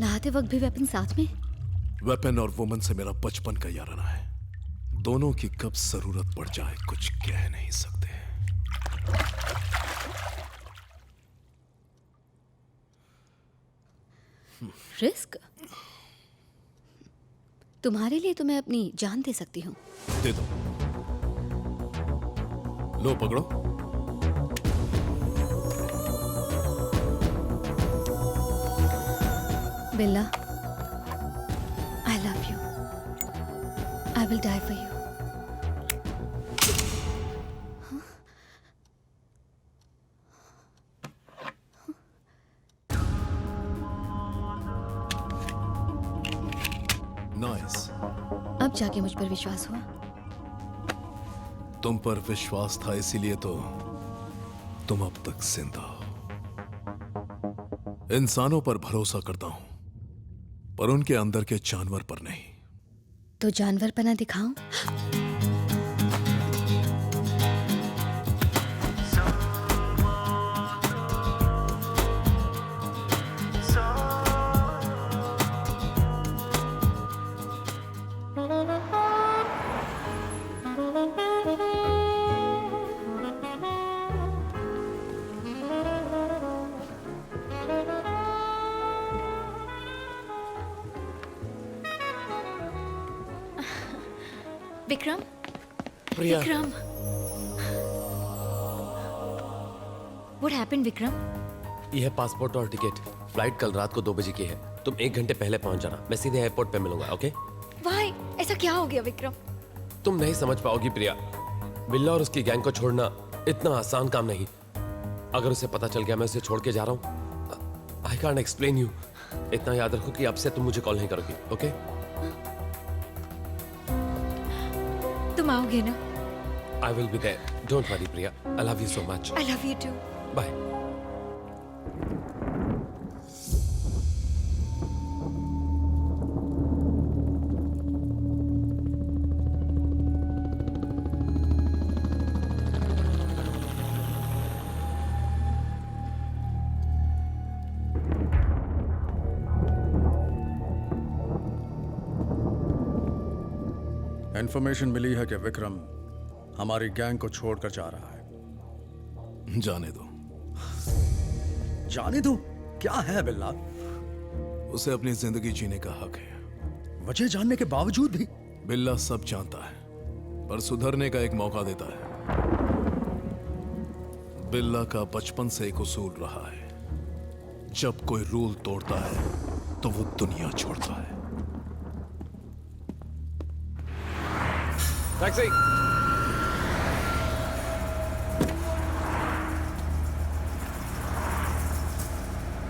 नहाते वक्त भी वेपन साथ में? वेपन और वुमन से मेरा बचपन का याराना है। दोनों की कब जरूरत पड़ जाए कुछ कह नहीं सकते। रिस्क? तुम्हारे लिए तो मैं अपनी जान दे सकती हूँ। दे दो। लो पकड़ो। बिल्ला, I love you. I will die for you. Nice. अब जाके मुझ पर विश्वास हुआ? तुम पर विश्वास था इसीलिए तो तुम अब तक जिंदा हो। इंसानों पर भरोसा करता हूं, पर उनके अंदर के जानवर पर नहीं। तो जानवर पना दिखाऊं? विक्रम, प्रिया, विक्रम, What happened, विक्रम? ये है पासपोर्ट और टिकट। फ्लाइट कल रात को 2 बजे की है। तुम 1 घंटे पहले पहुंच जाना। मैं सीधे एयरपोर्ट पे मिलूंगा, ओके? Why? ऐसा क्या हो गया विक्रम? तुम नहीं समझ पाओगी प्रिया। बिल्ला और उसकी गैंग को छोड़ना इतना आसान काम नहीं। अगर उसे पता चल गया मैं उसे छोड़ के जा रहा हूँ, आई कांट एक्सप्लेन यू। इतना याद रखो कि अब से तुम मुझे कॉल नहीं करोगी, ओके? तुम आओगे ना? I will be there. Don't worry Priya. I love you so much. I love you too. Bye. Information मिली है कि विक्रम हमारी गैंग को छोड़कर जा रहा है। जाने दो। जाने दो? क्या है बिल्ला? उसे अपनी जिंदगी जीने का हक है। वजह जानने के बावजूद भी? बिल्ला सब जानता है, पर सुधरने का एक मौका देता है। बिल्ला का बचपन से एक उसूल रहा है, जब कोई रूल तोड़ता है तो वो दुनिया छोड़ता है। Taxi.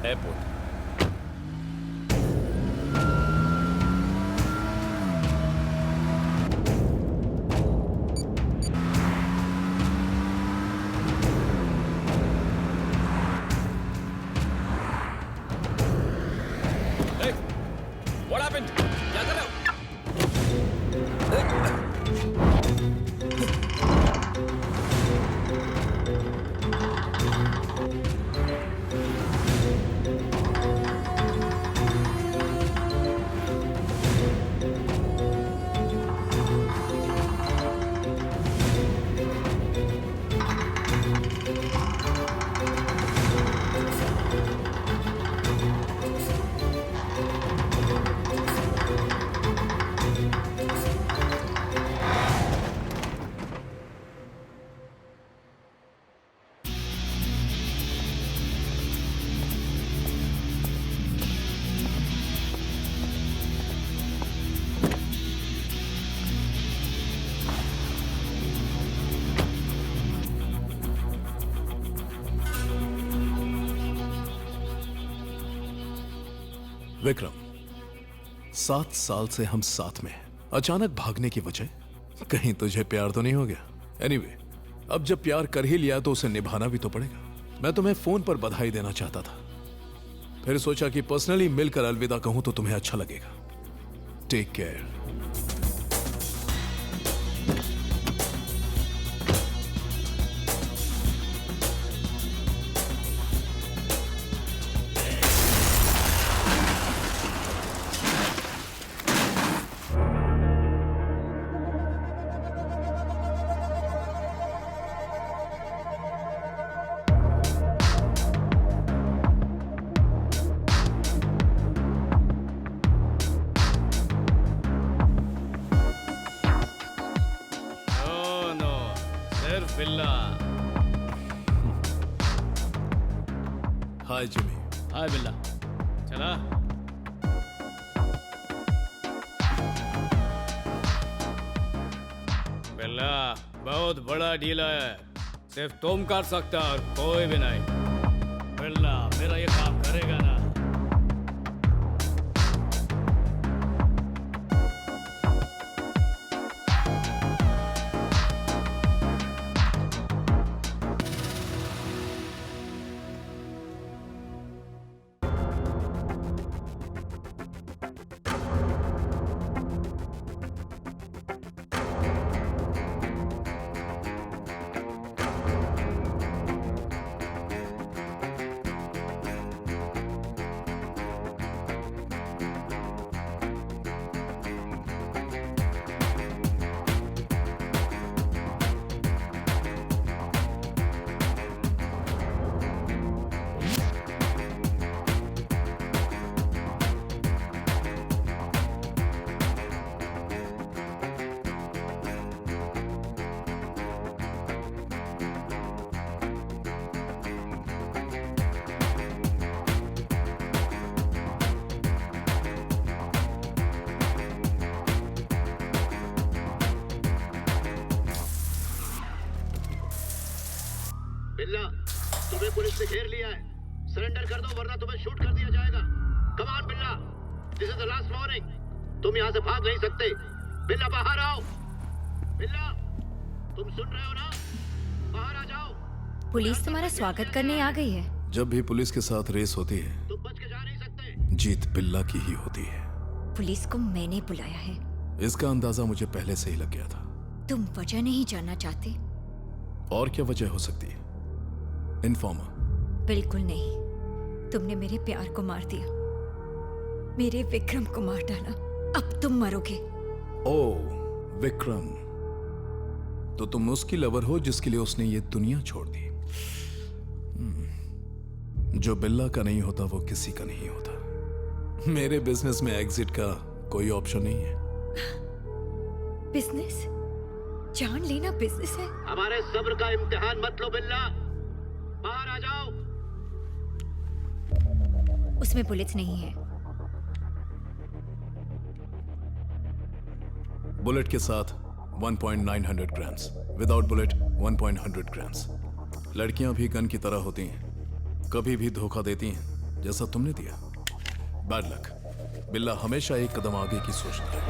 Airport. Hey, what happened? क्या कर रहे हो? विक्रम, 7 साल से हम साथ में हैं। अचानक भागने की वजह? कहीं तुझे प्यार तो नहीं हो गया? एनीवे, अब जब प्यार कर ही लिया तो उसे निभाना भी तो पड़ेगा। मैं तुम्हें फोन पर बधाई देना चाहता था, फिर सोचा कि पर्सनली मिलकर अलविदा कहूं तो तुम्हें अच्छा लगेगा। Take care. Billa. Hi Jimmy. हाय बिल्ला। चला। बिल्ला बहुत बड़ा डील है, सिर्फ तुम कर सकता और कोई भी नहीं। बिल्ला मेरा ये काम करेगा ना? बिल्ला, तुम्हें पुलिस ने घेर लिया है। सरेंडर कर दो वरना तुम्हें शूट कर दिया जाएगा। कम ऑन बिल्ला, this is the last warning. तुम यहाँ से भाग नहीं सकते। बिल्ला बाहर आओ। बिल्ला, तुम सुन रहे हो ना? बाहर आ जाओ। पुलिस तुम्हारा स्वागत करने आ गई है। जब भी पुलिस के साथ रेस होती है, तुम बच के जा नहीं सकते। जीत बिल्ला की ही होती है। पुलिस को मैंने बुलाया है। इसका अंदाजा मुझे पहले से ही लग गया था। तुम वजह नहीं जानना चाहते? और क्या वजह हो सकती है? इन्फॉर्मर। बिल्कुल नहीं। तुमने मेरे प्यार को मार दिया, मेरे विक्रम को मार डाला। अब तुम मरोगे। ओ विक्रम, तो तुम उसकी लवर हो जिसके लिए उसने ये दुनिया छोड़ दी। जो बिल्ला का नहीं होता वो किसी का नहीं होता। मेरे बिजनेस में एग्जिट का कोई ऑप्शन नहीं है। बिजनेस? जान लेना बिजनेस है? हमारे सब्र का इम्तिहान मत लो बिल्ला। बाहर आ जाओ। उसमें बुलेट्स नहीं है। बुलेट के साथ 1.900 ग्राम्स, विदाउट बुलेट 1.100 ग्राम्स। लड़कियां भी गन की तरह होती हैं, कभी भी धोखा देती हैं जैसा तुमने दिया। Bad luck. बिल्ला हमेशा एक कदम आगे की सोचता है।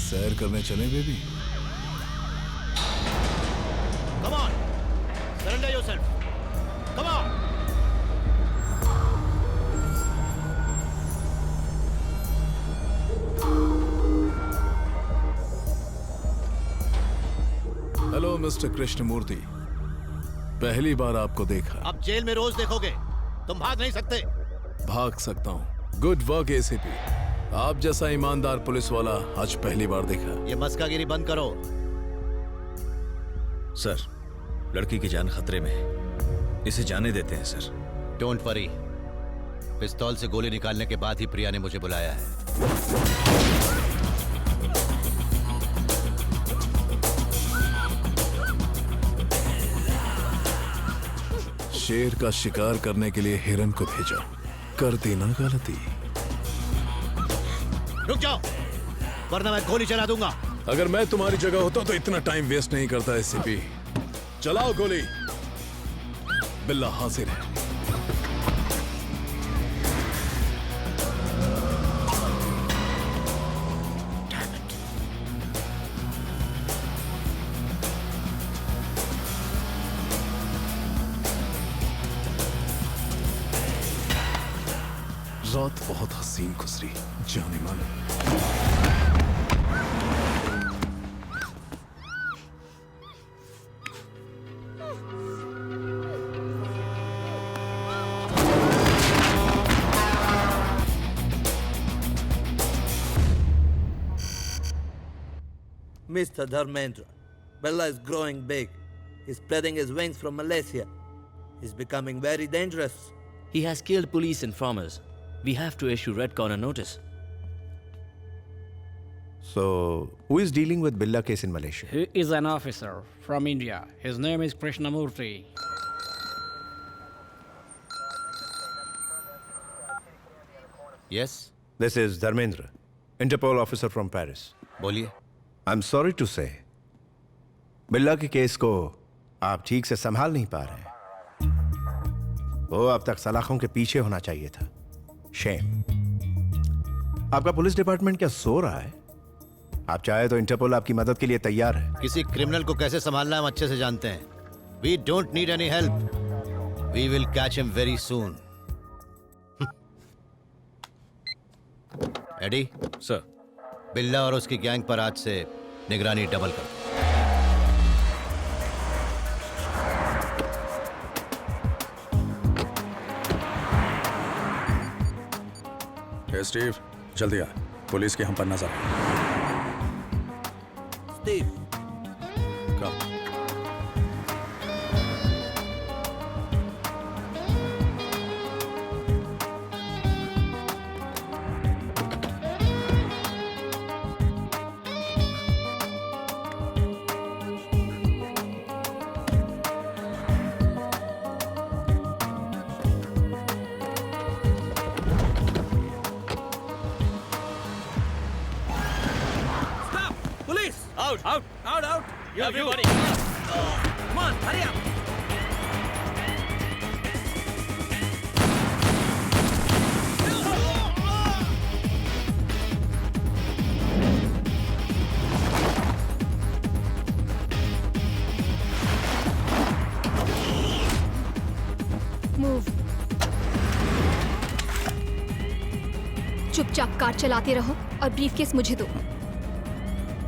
सैर करने चले baby? Come on, surrender yourself. Come on. Hello mister Krishnamurthy, पहली बार आपको देखा। अब जेल में रोज देखोगे। तुम भाग नहीं सकते। भाग सकता हूँ। Good work ACP. आप जैसा ईमानदार पुलिस वाला आज पहली बार देखा। ये मस्कागिरी बंद करो। सर, लड़की की जान खतरे में है, इसे जाने देते हैं सर। डोंट वरी, पिस्तौल से गोली निकालने के बाद ही प्रिया ने मुझे बुलाया है। शेर का शिकार करने के लिए हिरन को भेजा, कर दी ना गलती। रुक जाओ, वरना मैं गोली चला दूंगा। अगर मैं तुम्हारी जगह होता तो इतना टाइम वेस्ट नहीं करता एसीपी। चलाओ गोली। बिल्ला हाजिर है। रात बहुत हसीन गुजरी जाने मन। Mr. Dharmendra, Bella is growing big. He's spreading his wings from Malaysia. He's becoming very dangerous. He has killed police informers. we have to issue red corner notice. So, who is dealing with Billa case in Malaysia? He is an officer from India. His name is Krishnamurthy. Yes This is Dharmendra, Interpol officer from Paris. बोलिए. I'm sorry to say, बिल्ला के case को आप ठीक से संभाल नहीं पा रहे हैं. वो अब तक सलाखों के पीछे होना चाहिए था. शेम. आपका पुलिस डिपार्टमेंट क्या सो रहा है? आप चाहे तो इंटरपोल आपकी मदद के लिए तैयार है. किसी क्रिमिनल को कैसे संभालना हम अच्छे से जानते हैं. We don't need any help. We will catch him very soon. Eddie sir. Billa और उसकी गैंग पर आज से निगरानी डबल कर. हे स्टीव, जल्दी आ. पुलिस की हम पर नजर है. Steve, Come. Everybody. come on, hurry up. Move. चुपचाप कार चलाते रहो और ब्रीफकेस मुझे दो.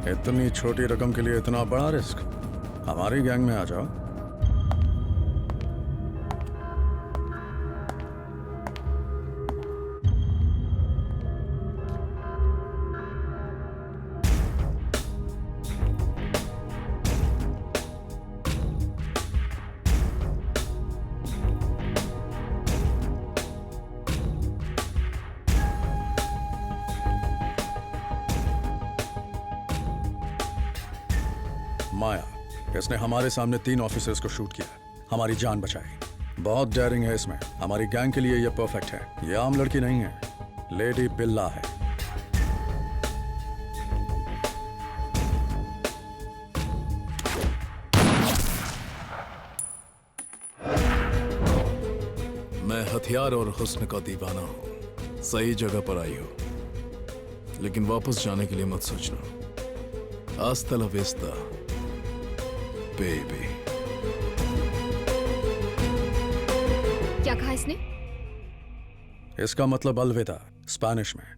इतनी छोटी रकम के लिए इतना बड़ा रिस्क. हमारी गैंग में आ जाओ. माया, इसने हमारे सामने 3 ऑफिसर्स को शूट किया. हमारी जान बचाई. बहुत डेयरिंग है इसमें. हमारी गैंग के लिए यह परफेक्ट है. यह आम लड़की नहीं है. लेडी बिल्ला है. मैं हथियार और हुस्न का दीवाना हूं. सही जगह पर आई हो, लेकिन वापस जाने के लिए मत सोचना. हस्ता ला विस्ता, बेबी. क्या कहा इसने? इसका मतलब अलविदा स्पेनिश में.